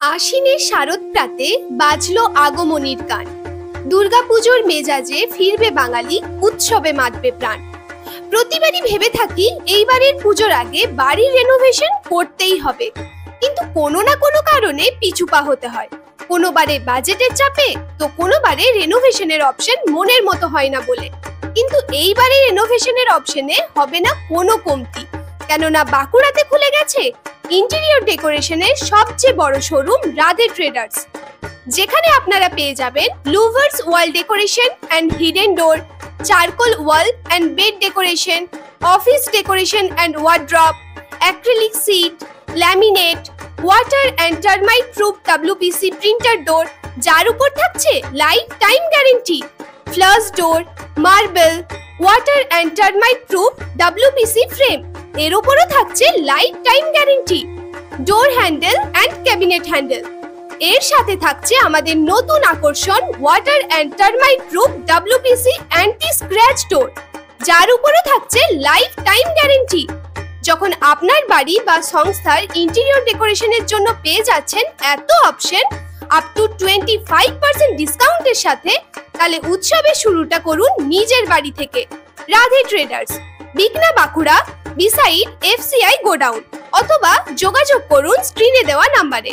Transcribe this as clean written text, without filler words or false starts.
আশ্বিনের শারদ প্রাতে বাজলো আগমনীর গান। দুর্গাপুজোর মেজাজে ফিরবে বাঙালি, উৎসবে মাতবে প্রাণ। প্রতিবারই ভেবে থাকি এইবারের পুজোর আগে বাড়ির রেনোভেশন করতেই হবে, কিন্তু কোনো না কোনো কারণে পিছুপা হতে হয়। কোনোবারে বাজেটের চাপে, তো কোনোবারে রেনোভেশনের অপশন মনের মতো হয় না বলে। কিন্তু এইবারে রেনোভেশনের অপশনে হবে না কোনো কমতি, কেননা বাঁকুড়াতে খুলে গেছে ইন্টেরিয়র ডেকোরেশনের সবচেয়ে বড় শোরুম রাধে ট্রেডার্স, যেখানে আপনারা পেয়ে যাবেন louvers wall decoration and hidden door, charcoal wall and bed decoration, office decoration and wardrobe, acrylic sheet, laminate, water and termite proof WPC printer door, যার উপর থাকছে lifetime guarantee, flush door, marble, water and termite proof WPC frame, এর উপরও থাকছে lifetime guarantee, door handle and cabinet handle. এর সাথে থাকছে আমাদের নতুন আকর্ষণ water and termite proof WPC anti scratch door, যার উপরও থাকছে লাইফ টাইম গ্যারেন্টি। যখন আপনার বাড়ি বা সংস্থার ইন্টেরিয়র ডেকোরেশনের জন্য পেয়ে যাচ্ছেন এত অপশন আপ টু 25% ডিসকাউন্টের সাথে, তাহলে উৎসবের শুরুটা করুন নিজের বাড়ি থেকে। Radhe traders, Bikna, Bankura, beside FCI godown, অথবা যোগাযোগ করুন স্ক্রিনে দেওয়া নাম্বারে।